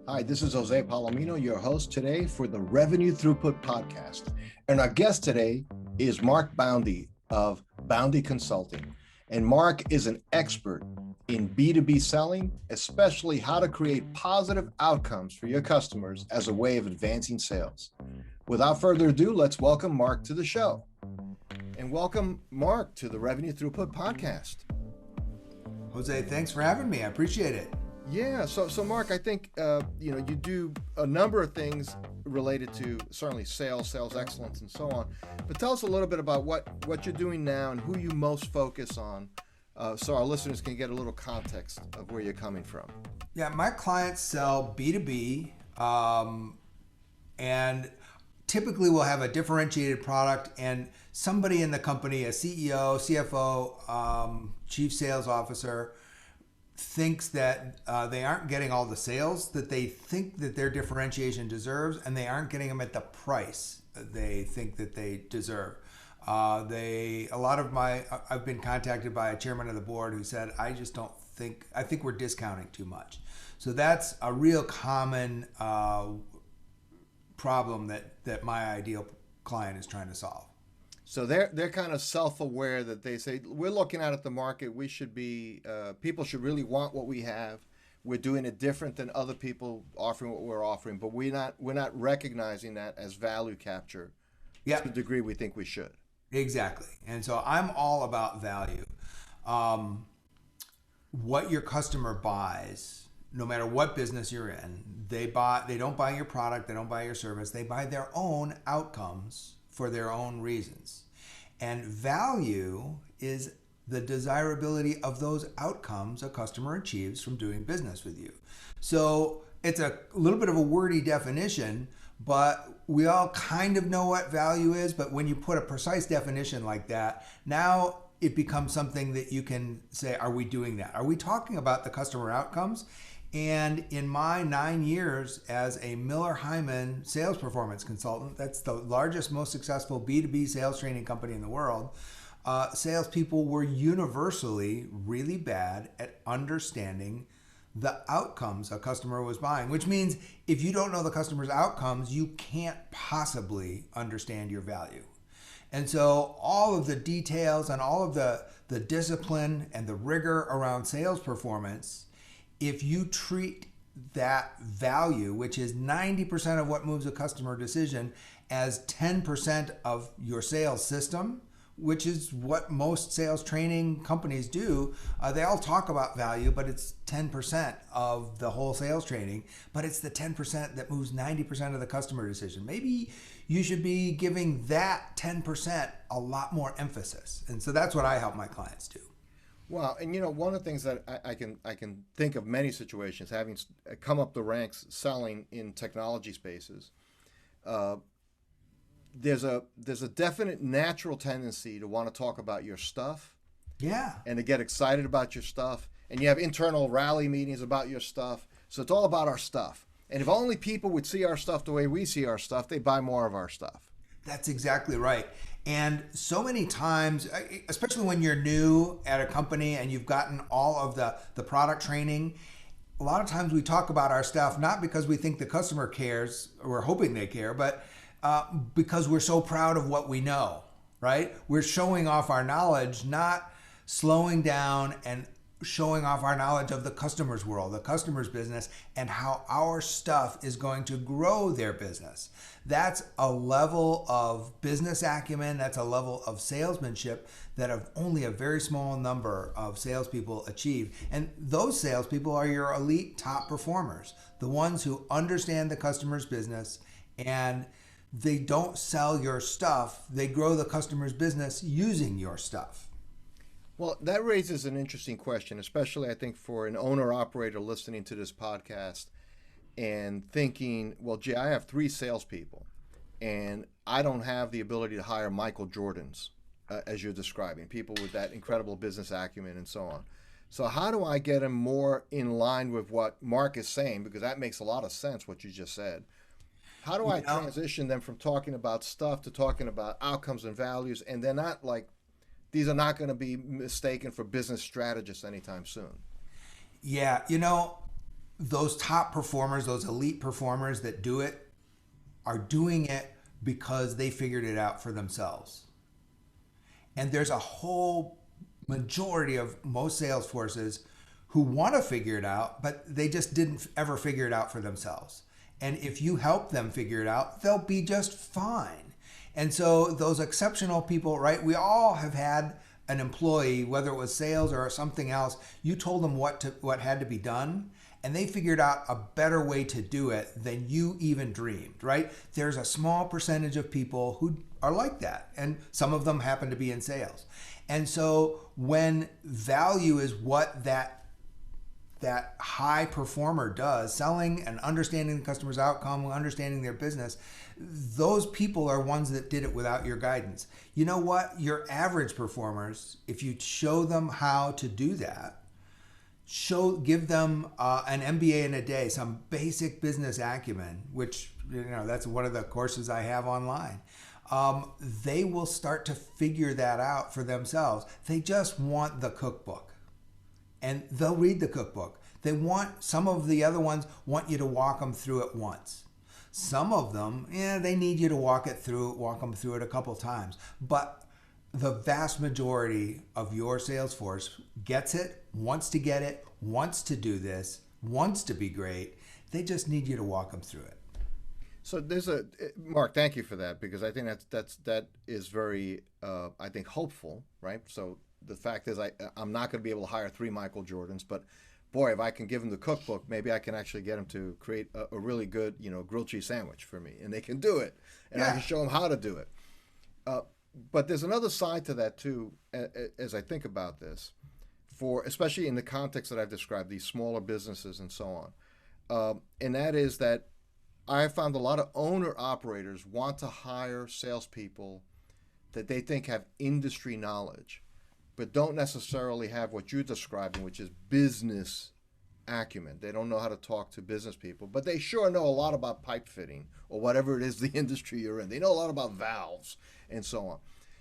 Hi, this is Jose Palomino, your host today for the Revenue Throughput Podcast. And our guest today is Mark Boundy of Boundy Consulting. And Mark is an expert in B2B selling, especially how to create positive outcomes for your customers as a way of advancing sales. Without further ado, let's welcome Mark to the show. And welcome, Mark, to the Revenue Throughput Podcast. Jose, thanks for having me. I appreciate it. Yeah, so Mark, I think you do a number of things related to certainly sales excellence, and so on. But tell us a little bit about what you're doing now and who you most focus on, so our listeners can get a little context of where you're coming from. Yeah, my clients sell B2B, and typically we'll have a differentiated product, and somebody in the company, a CEO, CFO, chief sales officer, thinks that they aren't getting all the sales that they think that their differentiation deserves, and they aren't getting them at the price they think that they deserve. I've been contacted by a chairman of the board who said, I think we're discounting too much. So that's a real common problem that my ideal client is trying to solve. So they're kind of self-aware that they say, we're looking out at the market. We should be people should really want what we have. We're doing it different than other people offering what we're offering, but we're not recognizing that as value capture to the degree we think we should. Exactly. And so I'm all about value. What your customer buys, no matter what business you're in, they don't buy your product, they don't buy your service, they buy their own outcomes for their own reasons. And value is the desirability of those outcomes a customer achieves from doing business with you. So it's a little bit of a wordy definition, but we all kind of know what value is. But when you put a precise definition like that, now it becomes something that you can say, are we doing that? Are we talking about the customer outcomes? And in my 9 years as a Miller Heiman sales performance consultant, that's the largest, most successful B2B sales training company in the world, salespeople were universally really bad at understanding the outcomes a customer was buying, which means if you don't know the customer's outcomes, you can't possibly understand your value. And so all of the details and all of the discipline and the rigor around sales performance, if you treat that value, which is 90% of what moves a customer decision, as 10% of your sales system, which is what most sales training companies do, they all talk about value, but it's 10% of the whole sales training, but it's the 10% that moves 90% of the customer decision. Maybe you should be giving that 10% a lot more emphasis. And so that's what I help my clients do. Well, and one of the things that I can think of many situations, having come up the ranks selling in technology spaces, there's a definite natural tendency to want to talk about your stuff, and to get excited about your stuff, and you have internal rally meetings about your stuff. So it's all about our stuff. And if only people would see our stuff the way we see our stuff, they buy more of our stuff. That's exactly right. And so many times, especially when you're new at a company and you've gotten all of the product training, a lot of times we talk about our stuff not because we think the customer cares, or we're hoping they care, but because we're so proud of what we know, right? We're showing off our knowledge, not slowing down and showing off our knowledge of the customer's world, the customer's business, and how our stuff is going to grow their business. That's a level of business acumen, that's a level of salesmanship that only a very small number of salespeople achieve. And those salespeople are your elite top performers, the ones who understand the customer's business, and they don't sell your stuff, they grow the customer's business using your stuff. Well, that raises an interesting question, especially I think for an owner-operator listening to this podcast and thinking, well, gee, I have 3 salespeople, and I don't have the ability to hire Michael Jordans, as you're describing, people with that incredible business acumen and so on. So how do I get them more in line with what Mark is saying? Because that makes a lot of sense, what you just said. How do I transition them from talking about stuff to talking about outcomes and values, and they're not like, these are not going to be mistaken for business strategists anytime soon? Yeah, those top performers, those elite performers that do it, are doing it because they figured it out for themselves. And there's a whole majority of most sales forces who want to figure it out, but they just didn't ever figure it out for themselves. And if you help them figure it out, they'll be just fine. And so those exceptional people, right? We all have had an employee, whether it was sales or something else, you told them what had to be done, and they figured out a better way to do it than you even dreamed, right? There's a small percentage of people who are like that, and some of them happen to be in sales. And so when value is what that high performer does, selling and understanding the customer's outcome, understanding their business, those people are ones that did it without your guidance. You know what? Your average performers, if you show them how to do that, give them an MBA in a day, some basic business acumen, which, that's one of the courses I have online. They will start to figure that out for themselves. They just want the cookbook. And they'll read the cookbook. Some of the other ones want you to walk them through it once. Some of them, they need you to walk them through it a couple times. But the vast majority of your sales force gets it, wants to get it, wants to do this, wants to be great. They just need you to walk them through it. So Mark, thank you for that, because I think that is very I think hopeful, right? So the fact is I'm not going to be able to hire 3 Michael Jordans, but boy, if I can give them the cookbook, maybe I can actually get them to create a really good, grilled cheese sandwich for me, and they can do it, and I can show them how to do it. But there's another side to that too, as I think about this, especially in the context that I've described, these smaller businesses and so on, and that is that I have found a lot of owner-operators want to hire salespeople that they think have industry knowledge, but don't necessarily have what you're describing, which is business acumen. They don't know how to talk to business people, but they sure know a lot about pipe fitting or whatever it is the industry you're in. They know a lot about valves and so on.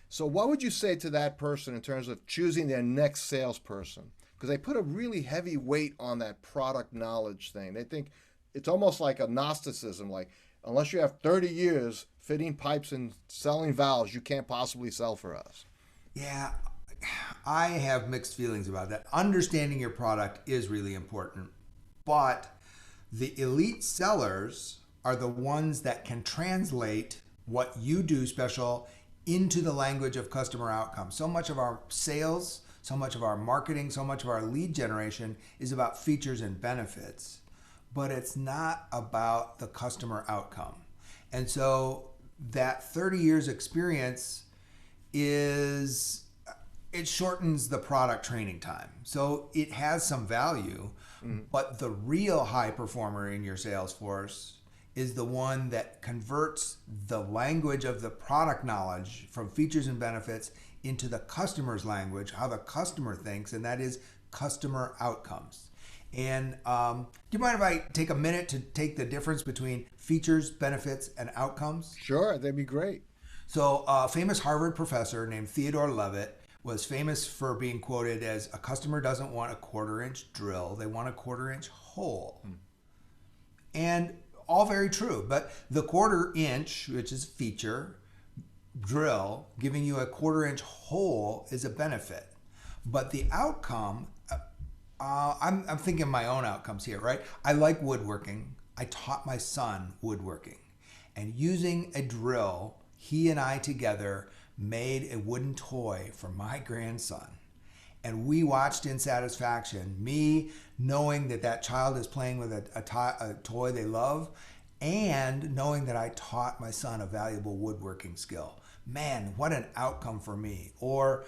So what would you say to that person in terms of choosing their next salesperson? Because they put a really heavy weight on that product knowledge thing. They think it's almost like a Gnosticism, like unless you have 30 years fitting pipes and selling valves, you can't possibly sell for us. Yeah, I have mixed feelings about that. Understanding your product is really important, but the elite sellers are the ones that can translate what you do special into the language of customer outcomes. So much of our sales, so much of our marketing, so much of our lead generation is about features and benefits, but it's not about the customer outcome. And so that 30 years experience it shortens the product training time. So it has some value, but the real high performer in your sales force is the one that converts the language of the product knowledge from features and benefits into the customer's language, how the customer thinks, and that is customer outcomes. And do you mind if I take a minute to take the difference between features, benefits, and outcomes? Sure, that'd be great. So a famous Harvard professor named Theodore Levitt was famous for being quoted as, a customer doesn't want a 1/4-inch drill, they want a 1/4-inch hole. And all very true, but the 1/4-inch, which is feature, drill, giving you a 1/4-inch hole is a benefit. But the outcome, I'm thinking my own outcomes here, right? I like woodworking. I taught my son woodworking. And using a drill, he and I together made a wooden toy for my grandson. And we watched in satisfaction, me knowing that child is playing with a toy they love, and knowing that I taught my son a valuable woodworking skill. Man, what an outcome for me. Or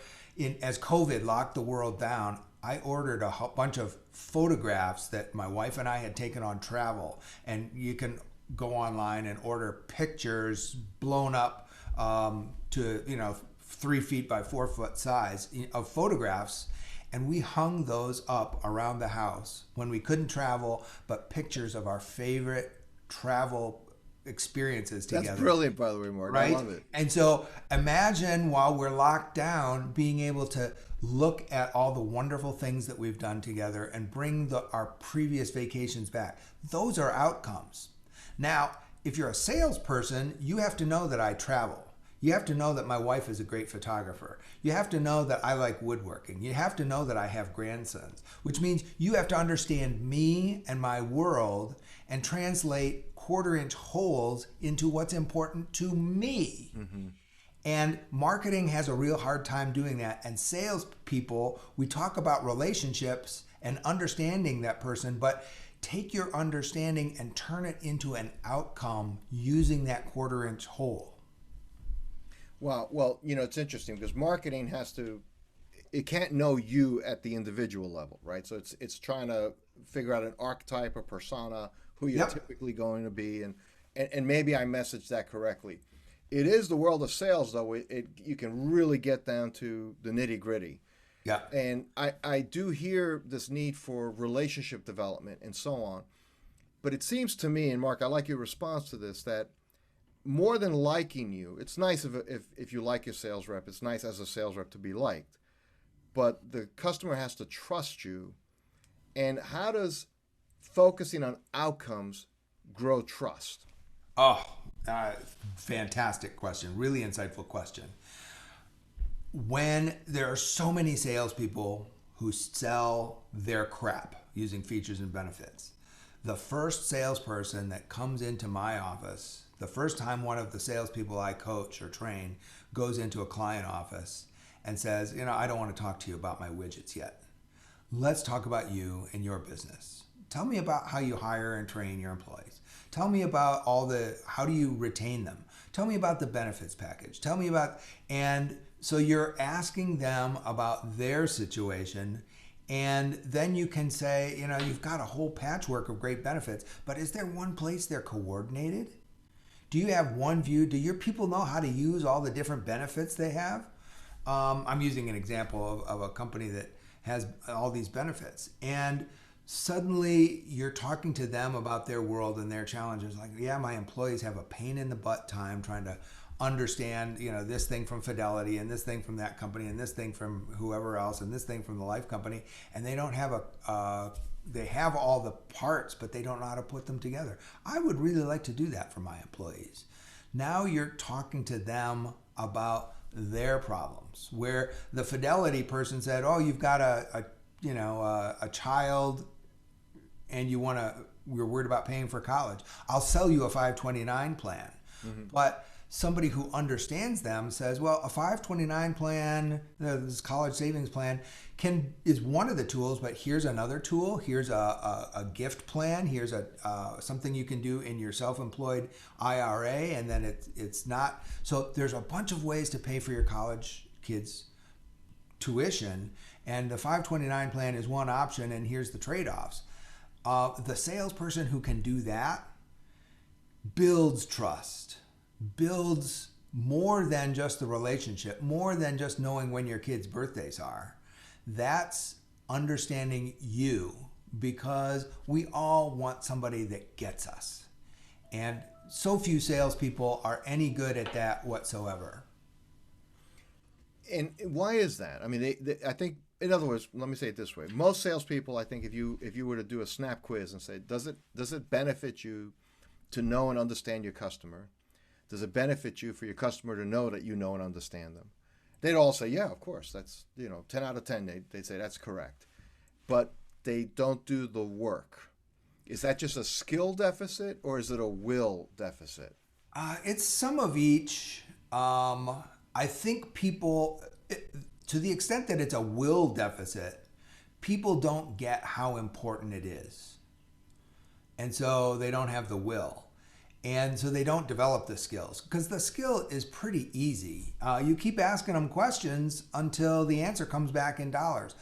as COVID locked the world down, I ordered a bunch of photographs that my wife and I had taken on travel. And you can go online and order pictures blown up to 3 feet by 4 foot size of photographs, and we hung those up around the house when we couldn't travel, but pictures of our favorite travel experiences together. That's brilliant, by the way, Mark. Right? I love it. And so imagine while we're locked down, being able to look at all the wonderful things that we've done together and bring our previous vacations back. Those are outcomes. Now, if you're a salesperson, you have to know that I travel. You have to know that my wife is a great photographer. You have to know that I like woodworking. You have to know that I have grandsons, which means you have to understand me and my world and translate quarter-inch holes into what's important to me. Mm-hmm. And marketing has a real hard time doing that. And salespeople, we talk about relationships and understanding that person, but take your understanding and turn it into an outcome using that quarter-inch hole. Well, it's interesting because marketing it can't know you at the individual level, right? So it's trying to figure out an archetype or persona, who you're typically going to be, and maybe I messaged that correctly. It is the world of sales, though. You can really get down to the nitty gritty. Yeah. And I do hear this need for relationship development and so on. But it seems to me, and Mark, I like your response to this, that more than liking you, it's nice if you like your sales rep, it's nice as a sales rep to be liked. But the customer has to trust you. And how does focusing on outcomes grow trust? Oh, fantastic question. Really insightful question. When there are so many salespeople who sell their crap using features and benefits, the first salesperson that comes into my office, the first time one of the salespeople I coach or train goes into a client office and says, I don't want to talk to you about my widgets yet. Let's talk about you and your business. Tell me about how you hire and train your employees. Tell me about how do you retain them? Tell me about the benefits package. Tell me about, and so you're asking them about their situation, and then you can say, you've got a whole patchwork of great benefits, but is there one place they're coordinated? Do you have one view? Do your people know how to use all the different benefits they have? I'm using an example of a company that has all these benefits. And suddenly you're talking to them about their world and their challenges. Like, yeah, my employees have a pain in the butt time trying to understand, this thing from Fidelity and this thing from that company and this thing from whoever else and this thing from the life company. And they don't have they have all the parts, but they don't know how to put them together. I would really like to do that for my employees. Now you're talking to them about their problems, where the Fidelity person said, oh, you've got a child and we're worried about paying for college. Is sell you a 529 plan. Mm-hmm. But somebody who understands them says, well, a 529 plan, this college savings plan, is one of the tools, but here's another tool. Here's a gift plan. Here's something you can do in your self-employed IRA, and then it's not. So there's a bunch of ways to pay for your college kids' tuition, and the 529 plan is one option, and here's the trade-offs. The salesperson who can do that builds trust, builds more than just the relationship, more than just knowing when your kids' birthdays are. That's understanding you, because we all want somebody that gets us. And so few salespeople are any good at that whatsoever. And why is that? I mean, I think, in other words, let me say it this way. Most salespeople, I think, if you were to do a snap quiz and say, does it benefit you to know and understand your customer? Does it benefit you for your customer to know that you know and understand them? They'd all say, yeah, of course. That's, 10 out of 10, they'd say that's correct. But they don't do the work. Is that just a skill deficit, or is it a will deficit? It's some of each. I think people, to the extent that it's a will deficit, people don't get how important it is. And so they don't have the will. And so they don't develop the skills, because the skill is pretty easy. You keep asking them questions until the answer comes back in dollars.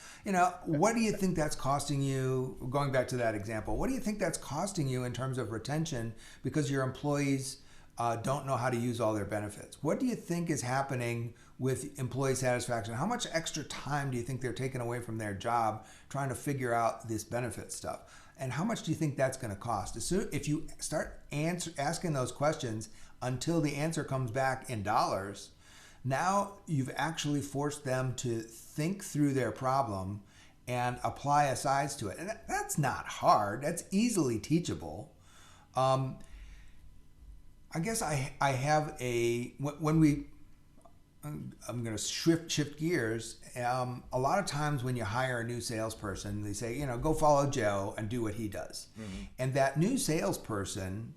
What do you think that's costing you? Going back to that example, what do you think that's costing you in terms of retention, because your employees don't know how to use all their benefits? What do you think is happening with employee satisfaction? How much extra time do you think they're taking away from their job trying to figure out this benefit stuff? And how much do you think that's going to cost? If you start asking those questions until the answer comes back in dollars, Now you've actually forced them to think through their problem and apply a size to it. And that's not hard. That's easily teachable. Um, I guess I have when we, I'm going to shift gears. A lot of times when you hire a new salesperson, they say, go follow Joe and do what he does. Mm-hmm. And that new salesperson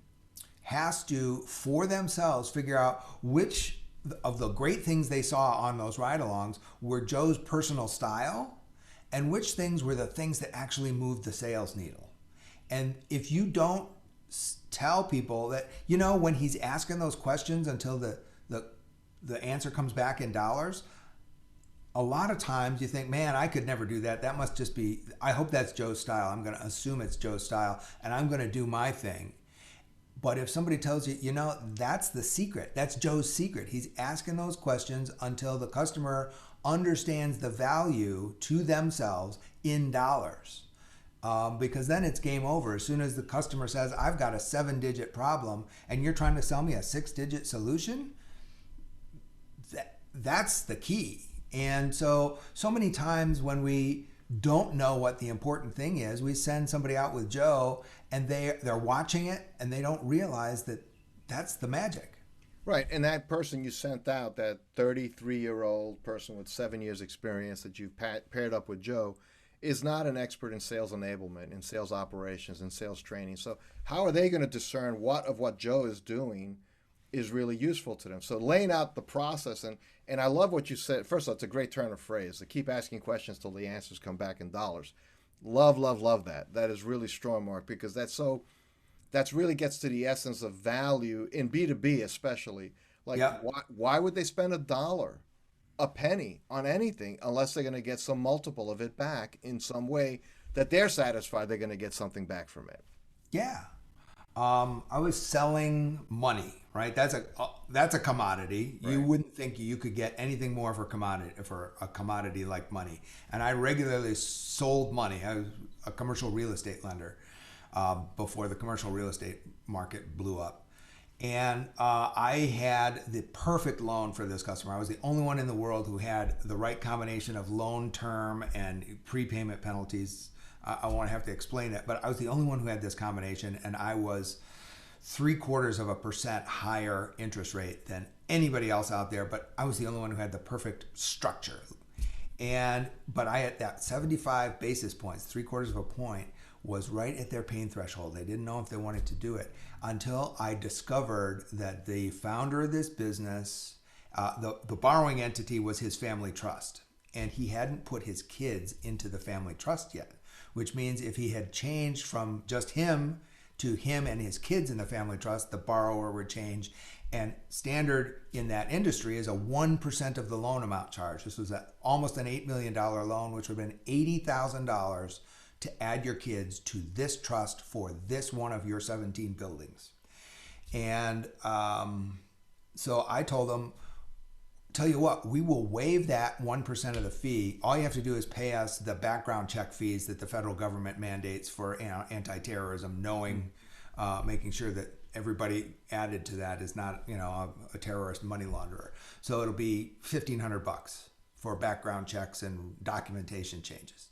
has to, for themselves, figure out which of the great things they saw on those ride-alongs were Joe's personal style and which things were the things that actually moved the sales needle. And if you don't tell people that, when he's asking those questions until the answer comes back in dollars, a lot of times you think, man, I could never do that. That must just be, I hope that's Joe's style. I'm going to assume it's Joe's style and I'm going to do my thing. But if somebody tells you, that's the secret, that's Joe's secret. He's asking those questions until the customer understands the value to themselves in dollars. Because then it's game over. As soon as the customer says, I've got a 7-digit problem and you're trying to sell me a 6-digit solution, that's the key. And so many times when we don't know what the important thing is, we send somebody out with Joe and they're watching it and they don't realize that that's the magic. Right. And that person you sent out, that 33-year-old person with 7 years experience that you've paired up with Joe, is not an expert in sales enablement, in sales operations, and sales training. So how are they going to discern what Joe is doing is really useful to them? So laying out the process, and I love what you said. First of all, it's a great turn of phrase, to keep asking questions till the answers come back in dollars. Love, love, love that. That is really strong, Mark, because that's really gets to the essence of value in B2B especially. Like, yep. Why would they spend $1, a penny on anything unless they're going to get some multiple of it back in some way that they're satisfied they're going to get something back from it? Yeah. I was selling money, right? That's a commodity. Right. You wouldn't think you could get anything more for a commodity like money. And I regularly sold money. I was a commercial real estate lender before the commercial real estate market blew up. And I had the perfect loan for this customer. I was the only one in the world who had the right combination of loan term and prepayment penalties. I won't have to explain it, but I was the only one who had this combination, and I was 0.75% higher interest rate than anybody else out there, but I was the only one who had the perfect structure. But I had that 75 basis points, 0.75 of a point, was right at their pain threshold. They didn't know if they wanted to do it until I discovered that the founder of this business, the borrowing entity was his family trust, and he hadn't put his kids into the family trust yet. Which means if he had changed from just him to him and his kids in the family trust, the borrower would change. And standard in that industry is a 1% of the loan amount charge. This was almost an $8 million loan, which would have been $80,000 to add your kids to this trust for this one of your 17 buildings. And so I told them, tell you what, we will waive that 1% of the fee. All you have to do is pay us the background check fees that the federal government mandates for anti-terrorism, knowing, making sure that everybody added to that is not, a terrorist money launderer. So it'll be $1,500 for background checks and documentation changes.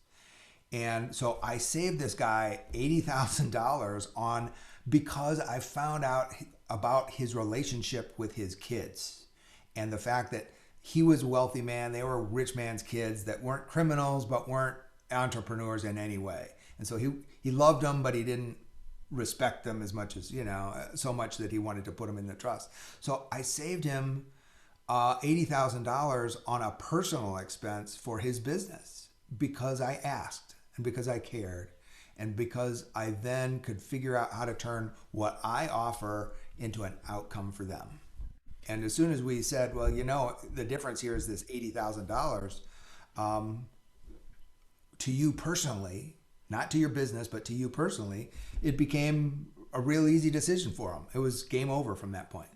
And so I saved this guy $80,000 because I found out about his relationship with his kids. And the fact that he was a wealthy man, they were rich man's kids that weren't criminals but weren't entrepreneurs in any way. And so he loved them, but he didn't respect them as much as, so much that he wanted to put them in the trust. So I saved him $80,000 on a personal expense for his business because I asked and because I cared and because I then could figure out how to turn what I offer into an outcome for them. And as soon as we said, well, the difference here is this $80,000 to you personally, not to your business, but to you personally, it became a real easy decision for him. It was game over from that point.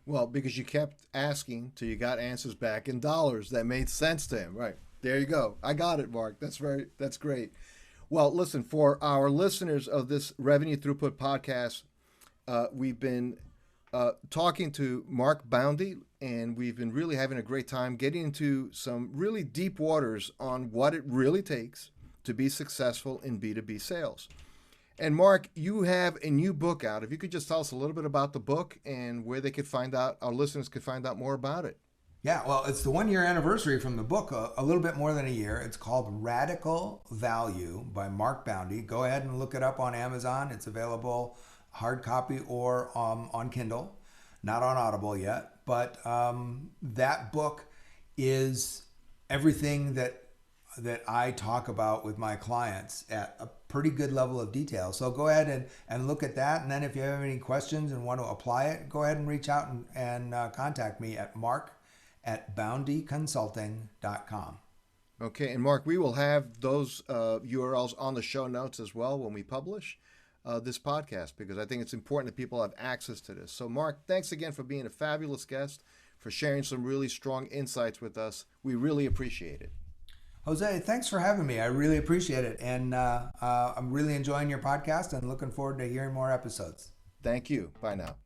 Well, because you kept asking till you got answers back in dollars that made sense to him. Right. There you go. I got it, Mark. That's great. Well, listen, for our listeners of this Revenue Throughput podcast, we've been talking to Mark Boundy, and we've been really having a great time getting into some really deep waters on what it really takes to be successful in B2B sales. And Mark, you have a new book out. If you could just tell us a little bit about the book and where they could find out, our listeners could find out more about it. Yeah, well, it's the 1 year anniversary from the book, a little bit more than a year. It's called Radical Value by Mark Boundy. Go ahead and look it up on Amazon. It's available hard copy or on Kindle, not on Audible yet. But that book is everything that I talk about with my clients at a pretty good level of detail. So go ahead and look at that. And then if you have any questions and want to apply it, go ahead and reach out and contact me at mark@boundyconsulting.com. Okay, and Mark, we will have those URLs on the show notes as well when we publish this podcast, because I think it's important that people have access to this. So, Mark, thanks again for being a fabulous guest, for sharing some really strong insights with us. We really appreciate it. Jose, thanks for having me. I really appreciate it. And I'm really enjoying your podcast and looking forward to hearing more episodes. Thank you. Bye now.